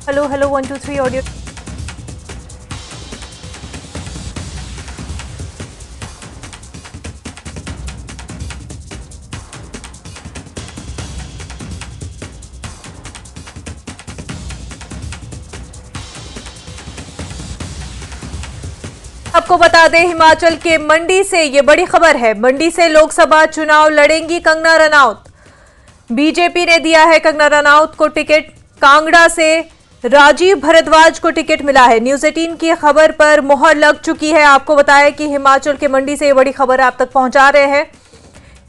Hello hello 1 2 3 audio. आपको बता दें, हिमाचल के मंडी से ये बड़ी खबर है। मंडी से लोकसभा चुनाव लड़ेंगी कंगना रनौत। बीजेपी ने दिया है कंगना रनौत को टिकट। कांगड़ा से राजीव भारद्वाज को टिकट मिला है। न्यूज 18 की खबर पर मोहर लग चुकी है। आपको बताया कि हिमाचल के मंडी से ये बड़ी खबर आप तक पहुंचा रहे हैं।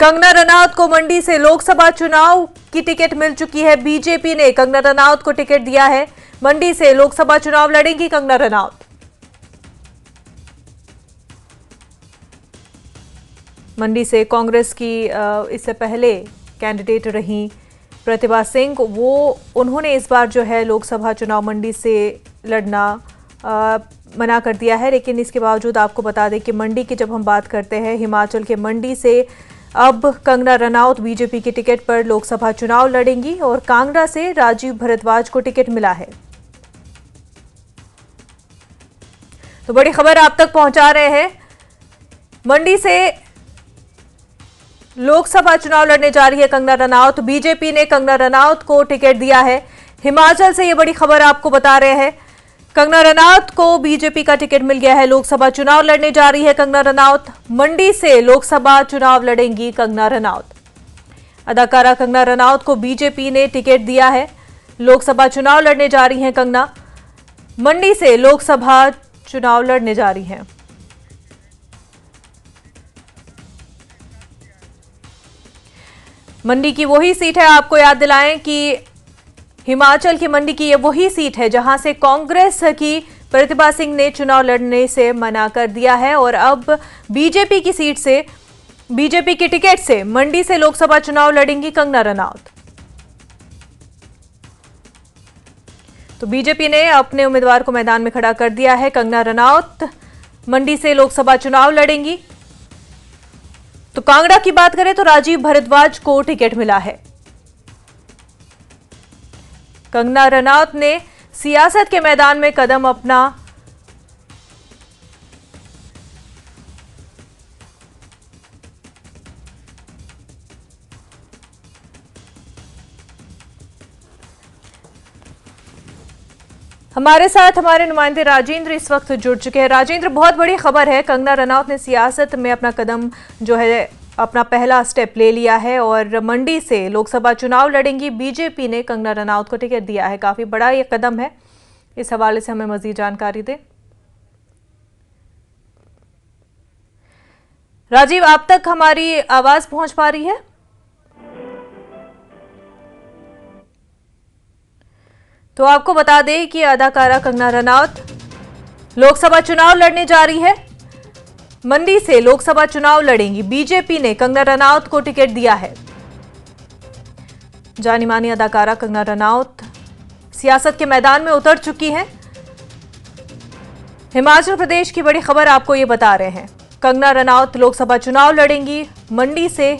कंगना रनौत को मंडी से लोकसभा चुनाव की टिकट मिल चुकी है। बीजेपी ने कंगना रनौत को टिकट दिया है। मंडी से लोकसभा चुनाव लड़ेंगी कंगना रनौत। मंडी से कांग्रेस की इससे पहले कैंडिडेट रही प्रतिभा सिंह, वो उन्होंने इस बार जो है लोकसभा चुनाव मंडी से लड़ना मना कर दिया है। लेकिन इसके बावजूद आपको बता दें कि मंडी की जब हम बात करते हैं, हिमाचल के मंडी से अब कंगना रनौत बीजेपी की टिकट पर लोकसभा चुनाव लड़ेंगी और कांगड़ा से राजीव भारद्वाज को टिकट मिला है। तो बड़ी खबर आप तक पहुंचा रहे हैं। मंडी से लोकसभा चुनाव लड़ने जा रही है कंगना रनौत। बीजेपी ने कंगना रनौत को टिकट दिया है। हिमाचल से ये बड़ी खबर आपको बता रहे हैं। कंगना रनौत को बीजेपी का टिकट मिल गया है। लोकसभा चुनाव लड़ने जा रही है कंगना रनौत। मंडी से लोकसभा चुनाव लड़ेंगी कंगना रनौत। अदाकारा कंगना रनौत को बीजेपी ने टिकट दिया है। लोकसभा चुनाव लड़ने जा रही हैं कंगना। मंडी से लोकसभा चुनाव लड़ने जा रही हैं। मंडी की वही सीट है, आपको याद दिलाएं कि हिमाचल की मंडी की ये वही सीट है जहां से कांग्रेस की प्रतिभा सिंह ने चुनाव लड़ने से मना कर दिया है और अब बीजेपी की सीट से, बीजेपी की टिकट से मंडी से लोकसभा चुनाव लड़ेंगी कंगना रनौत। तो बीजेपी ने अपने उम्मीदवार को मैदान में खड़ा कर दिया है। कंगना रनौत मंडी से लोकसभा चुनाव लड़ेंगी। तो कांगड़ा की बात करें तो राजीव भारद्वाज को टिकट मिला है। कंगना रनौत ने सियासत के मैदान में कदम अपना हमारे साथ हमारे नुमाइंदे राजेंद्र इस वक्त जुड़ चुके हैं। राजेंद्र, बहुत बड़ी खबर है, कंगना रनौत ने सियासत में अपना कदम जो है अपना पहला स्टेप ले लिया है और मंडी से लोकसभा चुनाव लड़ेंगी। बीजेपी ने कंगना रनौत को टिकट दिया है। काफी बड़ा ये कदम है। इस हवाले से हमें मजीद जानकारी दें। राजीव, आप तक हमारी आवाज पहुंच पा रही है? तो आपको बता दें कि अदाकारा कंगना रनौत लोकसभा चुनाव लड़ने जा रही है। मंडी से लोकसभा चुनाव लड़ेंगी। बीजेपी ने कंगना रनौत को टिकट दिया है। जानी मानी अदाकारा कंगना रनौत सियासत के मैदान में उतर चुकी हैं। हिमाचल प्रदेश की बड़ी खबर आपको ये बता रहे हैं। कंगना रनौत लोकसभा चुनाव लड़ेंगी। मंडी से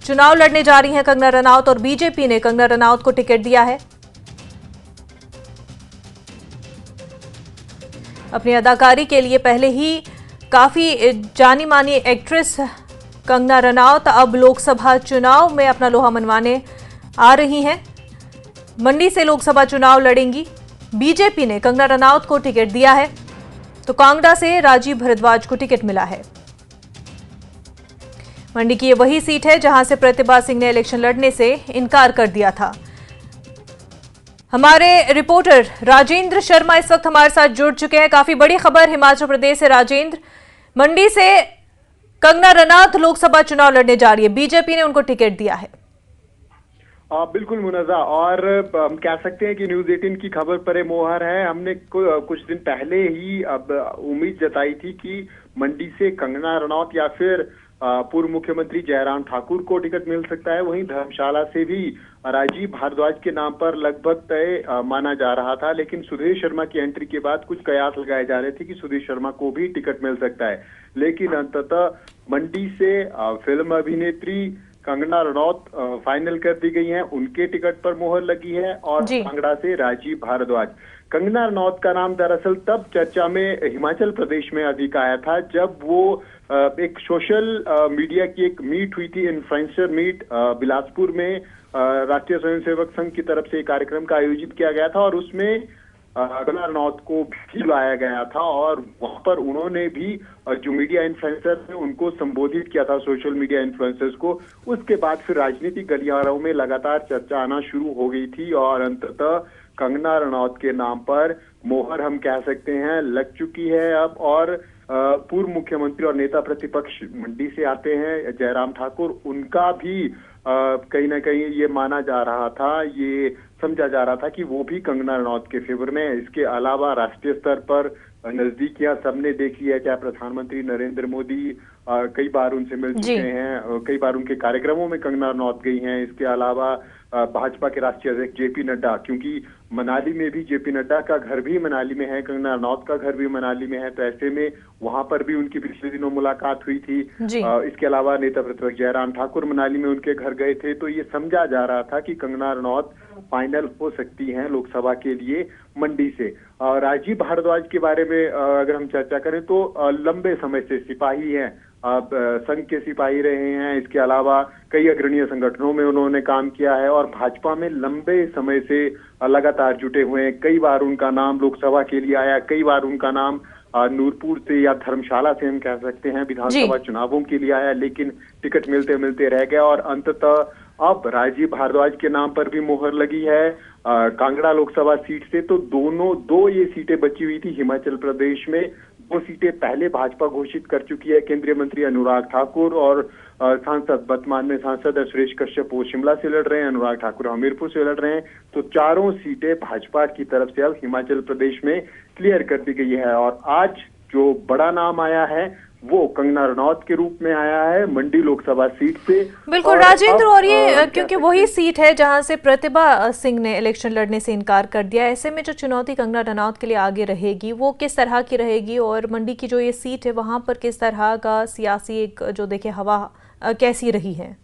चुनाव लड़ने जा रही हैं कंगना रनौत और बीजेपी ने कंगना रनौत को टिकट दिया है। अपनी अदाकारी के लिए पहले ही काफी जानी मानी एक्ट्रेस कंगना रनौत अब लोकसभा चुनाव में अपना लोहा मनवाने आ रही हैं। मंडी से लोकसभा चुनाव लड़ेंगी। बीजेपी ने कंगना रनौत को टिकट दिया है। तो कांगड़ा से राजीव भारद्वाज को टिकट मिला है। मंडी की ये वही सीट है जहां से प्रतिभा सिंह ने इलेक्शन लड़ने से इनकार कर दिया था। हमारे रिपोर्टर राजेंद्र शर्मा इस वक्त हमारे साथ जुड़ चुके हैं। काफी बड़ी खबर हिमाचल प्रदेश से। राजेंद्र, मंडी से कंगना रनौत लोकसभा चुनाव लड़ने जा रही है। बीजेपी ने उनको टिकट दिया है। बिल्कुल मुनज़्ज़ा, और हम कह सकते हैं कि न्यूज 18 की खबर पर मोहर है। हमने कुछ दिन पहले ही अब उम्मीद जताई थी कि मंडी से कंगना रनौत या फिर पूर्व मुख्यमंत्री जयराम ठाकुर को टिकट मिल सकता है। वहीं धर्मशाला से भी राजीव भारद्वाज के नाम पर लगभग तय माना जा रहा था, लेकिन सुधीर शर्मा की एंट्री के बाद कुछ कयास लगाए जा रहे थे कि सुधीर शर्मा को भी टिकट मिल सकता है। लेकिन अंततः मंडी से फिल्म अभिनेत्री कंगना रनौत फाइनल कर दी गई हैं, उनके टिकट पर मोहर लगी है। और जी। कांगड़ा से राजीव भारद्वाज। कंगना रनौत का नाम दरअसल तब चर्चा में हिमाचल प्रदेश में अधिक आया था जब वो एक सोशल मीडिया की एक मीट हुई थी, इन्फ्लुएंसर मीट बिलासपुर में राष्ट्रीय स्वयंसेवक संघ की तरफ से एक कार्यक्रम का आयोजित किया गया था और उसमें कंगना रनौत को भी लाया गया था और वहां पर उन्होंने भी जो मीडिया इन्फ्लुएंसर थे उनको संबोधित किया था, सोशल मीडिया इन्फ्लुएंसर्स को। उसके बाद फिर राजनीतिक गलियारों में लगातार चर्चा आना शुरू हो गई थी और अंततः कंगना रनौत के नाम पर मोहर हम कह सकते हैं लग चुकी है अब। और पूर्व मुख्यमंत्री और नेता प्रतिपक्ष मंडी से आते हैं जयराम ठाकुर, उनका भी कहीं ना कहीं ये माना जा रहा था, ये समझा जा रहा था कि वो भी कंगना रनौत के फेवर में है। इसके अलावा राष्ट्रीय स्तर पर नजदीकियां सबने देख ली है, चाहे प्रधानमंत्री नरेंद्र मोदी कई बार उनसे मिल चुके हैं, कई बार उनके कार्यक्रमों में कंगना रनौत गई हैं। इसके अलावा भाजपा के राष्ट्रीय अध्यक्ष जेपी नड्डा, क्योंकि मनाली में भी जेपी नड्डा का घर भी मनाली में है, कंगना रनौत का घर भी मनाली में है, तो ऐसे में वहां पर भी उनकी पिछले दिनों मुलाकात हुई थी। इसके अलावा नेता प्रतिपक्ष जयराम ठाकुर मनाली में उनके घर गए थे, तो ये समझा जा रहा था कि कंगना रनौत फाइनल हो सकती हैं लोकसभा के लिए मंडी से। राजीव भारद्वाज के बारे में अगर हम चर्चा करें तो लंबे समय से सिपाही हैं, संघ के सिपाही रहे हैं। इसके अलावा कई अग्रणीय संगठनों में उन्होंने काम किया है और भाजपा में लंबे समय से लगातार जुटे हुए हैं। कई बार उनका नाम लोकसभा के लिए आया, कई बार उनका नाम नूरपुर से या धर्मशाला से हम कह सकते हैं विधानसभा चुनावों के लिए आया, लेकिन टिकट मिलते मिलते रह गया और अंततः अब राजीव भारद्वाज के नाम पर भी मोहर लगी है कांगड़ा लोकसभा सीट से। तो दो ये सीटें बची हुई थी हिमाचल प्रदेश में। 2 सीटें पहले भाजपा घोषित कर चुकी है, केंद्रीय मंत्री अनुराग ठाकुर और सांसद वर्तमान में सांसद सुरेश कश्यप वो शिमला से लड़ रहे हैं, अनुराग ठाकुर हमीरपुर से लड़ रहे हैं। तो चारों सीटें भाजपा की तरफ से अब हिमाचल प्रदेश में क्लियर कर दी गई है और आज जो बड़ा नाम आया है वो कंगना रनौत के रूप में आया है मंडी लोकसभा सीट से। बिल्कुल राजेंद्र, और ये क्योंकि वही सीट है जहां से प्रतिभा सिंह ने इलेक्शन लड़ने से इनकार कर दिया, ऐसे में जो चुनौती कंगना रनौत के लिए आगे रहेगी वो किस तरह की रहेगी और मंडी की जो ये सीट है वहां पर किस तरह का सियासी एक जो देखे हवा कैसी रही है?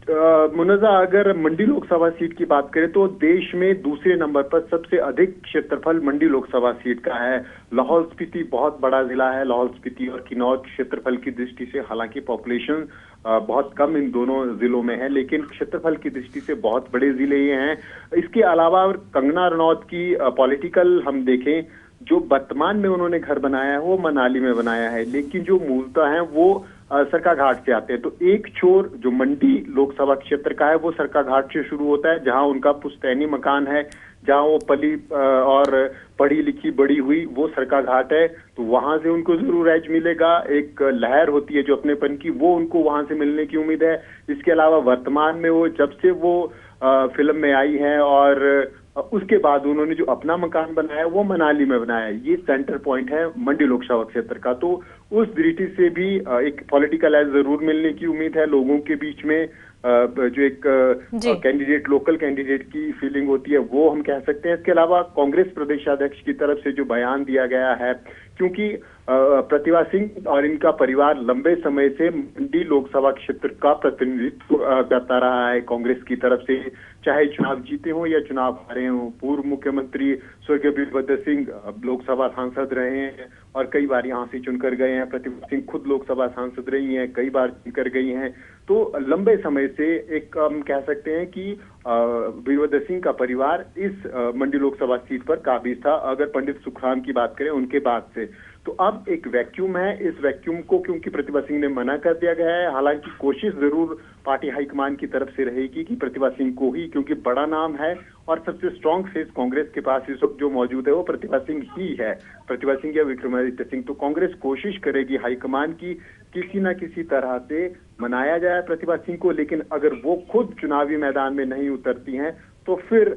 मुनज़्ज़ा, अगर मंडी लोकसभा सीट की बात करें तो देश में दूसरे नंबर पर सबसे अधिक क्षेत्रफल मंडी लोकसभा सीट का है। लाहौल स्पीति बहुत बड़ा जिला है, लाहौल स्पीति और किन्नौर क्षेत्रफल की दृष्टि से, हालांकि पॉपुलेशन बहुत कम इन दोनों जिलों में है, लेकिन क्षेत्रफल की दृष्टि से बहुत बड़े जिले ये हैं। इसके अलावा कंगना रनौत की पॉलिटिकल हम देखें, जो वर्तमान में उन्होंने घर बनाया है वो मनाली में बनाया है, लेकिन जो मूलतः है वो सरकाघाट से आते हैं। तो एक छोर जो मंडी लोकसभा क्षेत्र का है वो सरकाघाट से शुरू होता है, जहां उनका पुश्तैनी मकान है, जहां वो पली और पढ़ी लिखी बड़ी हुई, वो सरकाघाट है। तो वहां से उनको जरूर एज मिलेगा। एक लहर होती है जो अपनेपन की, वो उनको वहां से मिलने की उम्मीद है। इसके अलावा वर्तमान में वो जब से वो फिल्म में आई है और उसके बाद उन्होंने जो अपना मकान बनाया वो मनाली में बनाया है, ये सेंटर पॉइंट है मंडी लोकसभा क्षेत्र का। तो उस दृष्टि से भी एक पॉलिटिकल एज जरूर मिलने की उम्मीद है लोगों के बीच में। जो एक कैंडिडेट, लोकल कैंडिडेट की फीलिंग होती है वो हम कह सकते हैं। इसके अलावा कांग्रेस प्रदेशाध्यक्ष की तरफ से जो बयान दिया गया है, क्योंकि प्रतिभा सिंह और इनका परिवार लंबे समय से मंडी लोकसभा क्षेत्र का प्रतिनिधित्व करता रहा है कांग्रेस की तरफ से, चाहे चुनाव जीते हों या चुनाव हारे हों। पूर्व मुख्यमंत्री स्वर्गीय वीरभद्र सिंह लोकसभा सांसद रहे हैं और कई बार यहाँ से चुनकर गए हैं। प्रतिभा सिंह खुद लोकसभा सांसद रही हैं, कई बार चुनकर गई हैं। तो लंबे समय से एक हम कह सकते हैं कि वीरभद्र सिंह का परिवार इस मंडी लोकसभा सीट पर काबिज था, अगर पंडित सुखराम की बात करें उनके बाद से। तो अब एक वैक्यूम है, इस वैक्यूम को क्योंकि प्रतिभा सिंह ने मना कर दिया गया है, हालांकि कोशिश जरूर पार्टी हाईकमान की तरफ से रहेगी कि प्रतिभा सिंह को ही, क्योंकि बड़ा नाम है और सबसे स्ट्रांग फेस कांग्रेस के पास इस वक्त जो मौजूद है वो प्रतिभा सिंह ही है, प्रतिभा सिंह या विक्रमादित्य सिंह। तो कांग्रेस कोशिश करेगी हाईकमान की किसी न किसी तरह से मनाया जाए प्रतिभा सिंह को, लेकिन अगर वो खुद चुनावी मैदान में नहीं उतरती हैं तो फिर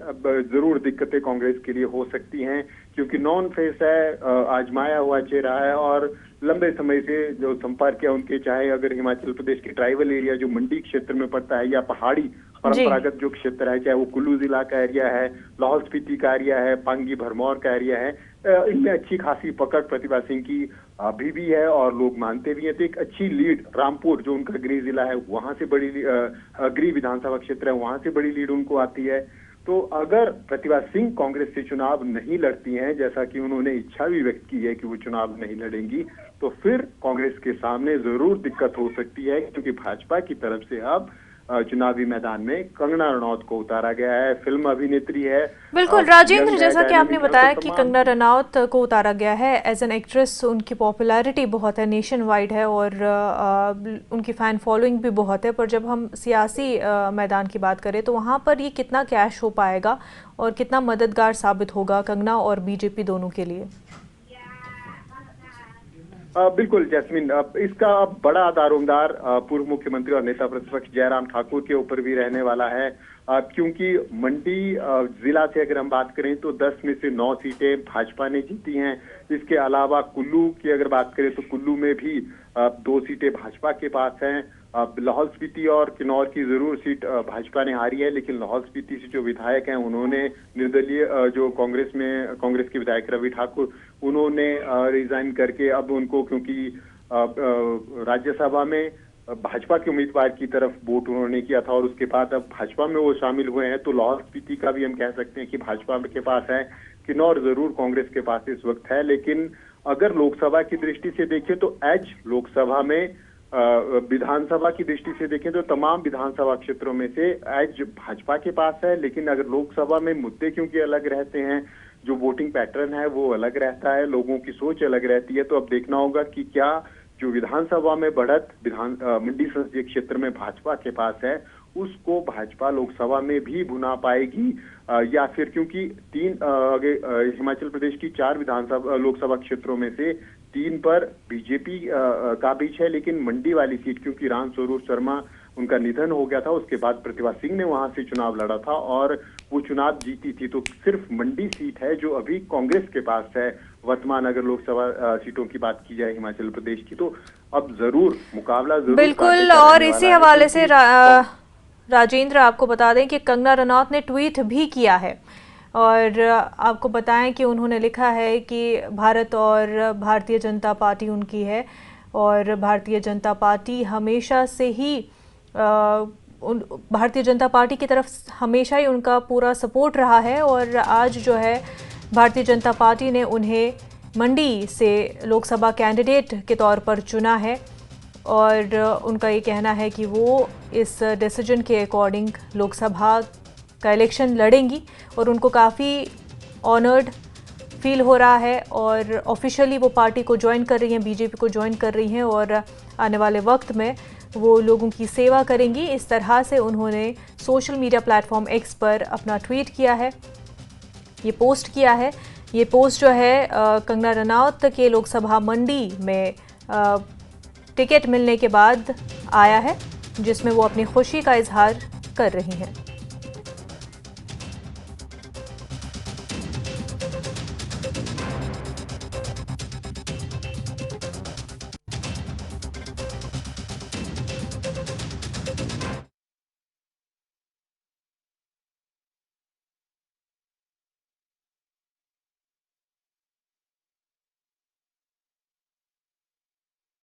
जरूर दिक्कतें कांग्रेस के लिए हो सकती हैं, क्योंकि नॉन फेस है, आजमाया हुआ चेहरा है और लंबे समय से जो संपर्क है उनके, चाहे अगर हिमाचल प्रदेश के ट्राइबल एरिया जो मंडी क्षेत्र में पड़ता है या पहाड़ी परंपरागत जो क्षेत्र है, चाहे वो कुल्लू जिला का एरिया है, लाहौल स्पीति का एरिया है, पांगी भरमौर का एरिया है, इनमें अच्छी खासी पकड़ प्रतिभा सिंह की अभी भी है और लोग मानते भी हैं। तो एक अच्छी लीड रामपुर, जो उनका गृह जिला है, वहां से बड़ी गृह विधानसभा क्षेत्र है, वहां से बड़ी लीड उनको आती है। तो अगर प्रतिभा सिंह कांग्रेस से चुनाव नहीं लड़ती हैं, जैसा कि उन्होंने इच्छा भी व्यक्त की है कि वो चुनाव नहीं लड़ेंगी, तो फिर कांग्रेस के सामने जरूर दिक्कत हो सकती है, क्योंकि भाजपा की तरफ से अब चुनावी मैदान में कंगना रनौत को उतारा गया है। फिल्म अभिनेत्री है। बिल्कुल राजेंद्र, जैसा कि आपने बताया कि तमाम कंगना रनौत को उतारा गया है एज एन एक्ट्रेस, उनकी पॉपुलैरिटी बहुत है, नेशन वाइड है और उनकी फ़ैन फॉलोइंग भी बहुत है। पर जब हम सियासी मैदान की बात करें तो वहाँ पर ये कितना कैश हो पाएगा और कितना मददगार साबित होगा कंगना और बीजेपी दोनों के लिए? बिल्कुल जैस्मिन, इसका अब बड़ा दारोमदार पूर्व मुख्यमंत्री और नेता प्रतिपक्ष जयराम ठाकुर के ऊपर भी रहने वाला है, क्योंकि मंडी जिला से अगर हम बात करें तो 10 में से 9 सीटें भाजपा ने जीती हैं। इसके अलावा कुल्लू की अगर बात करें तो कुल्लू में भी 2 सीटें भाजपा के पास हैं। लाहौल स्पीति और किन्नौर की जरूर सीट भाजपा ने हारी है, लेकिन लाहौल स्पीति से जो विधायक हैं उन्होंने निर्दलीय, जो कांग्रेस के विधायक रवि ठाकुर, उन्होंने रिजाइन करके अब उनको, क्योंकि राज्यसभा में भाजपा के उम्मीदवार की तरफ वोट उन्होंने किया था और उसके बाद अब भाजपा में वो शामिल हुए हैं, तो लाहौल स्पीति का भी हम कह सकते हैं कि भाजपा के पास है। किन्नौर जरूर कांग्रेस के पास इस वक्त है, लेकिन अगर लोकसभा की दृष्टि से देखें तो एज लोकसभा में, विधानसभा की दृष्टि से देखें तो तमाम विधानसभा क्षेत्रों में से एज भाजपा के पास है। लेकिन अगर लोकसभा में मुद्दे क्योंकि अलग रहते हैं, जो वोटिंग पैटर्न है वो अलग रहता है, लोगों की सोच अलग रहती है, तो अब देखना होगा कि क्या जो विधानसभा में बढ़त मंडी संसदीय क्षेत्र में भाजपा के पास है उसको भाजपा लोकसभा में भी भुना पाएगी, या फिर, क्योंकि हिमाचल प्रदेश की 4 लोकसभा क्षेत्रों में से 3 पर बीजेपी का बीच है, लेकिन मंडी वाली सीट, क्योंकि राम स्वरूप शर्मा उनका निधन हो गया था, उसके बाद प्रतिभा सिंह ने वहां से चुनाव लड़ा था और वो चुनाव जीती थी, तो सिर्फ मंडी सीट है जो अभी कांग्रेस के पास है। वर्तमान अगर लोकसभा सीटों की बात की जाए हिमाचल प्रदेश की, तो अब जरूर मुकाबला जरूर बिल्कुल। और इसी हवाले से राजेंद्र, आपको बता दें कि कंगना रनौत ने ट्वीट भी किया है और आपको बताएं कि उन्होंने लिखा है कि भारत और भारतीय जनता पार्टी उनकी है और भारतीय जनता पार्टी हमेशा से ही भारतीय जनता पार्टी की तरफ हमेशा ही उनका पूरा सपोर्ट रहा है और आज जो है भारतीय जनता पार्टी ने उन्हें मंडी से लोकसभा कैंडिडेट के तौर पर चुना है और उनका ये कहना है कि वो इस डिसीजन के अकॉर्डिंग लोकसभा का इलेक्शन लड़ेंगी और उनको काफ़ी ऑनर्ड फील हो रहा है और ऑफिशियली वो पार्टी को ज्वाइन कर रही हैं, बीजेपी को ज्वाइन कर रही हैं और आने वाले वक्त में वो लोगों की सेवा करेंगी। इस तरह से उन्होंने सोशल मीडिया प्लेटफॉर्म एक्स पर अपना ट्वीट किया है, ये पोस्ट किया है। ये पोस्ट जो है कंगना रनौत के लोकसभा मंडी में टिकट मिलने के बाद आया है, जिसमें वो अपनी खुशी का इजहार कर रही हैं।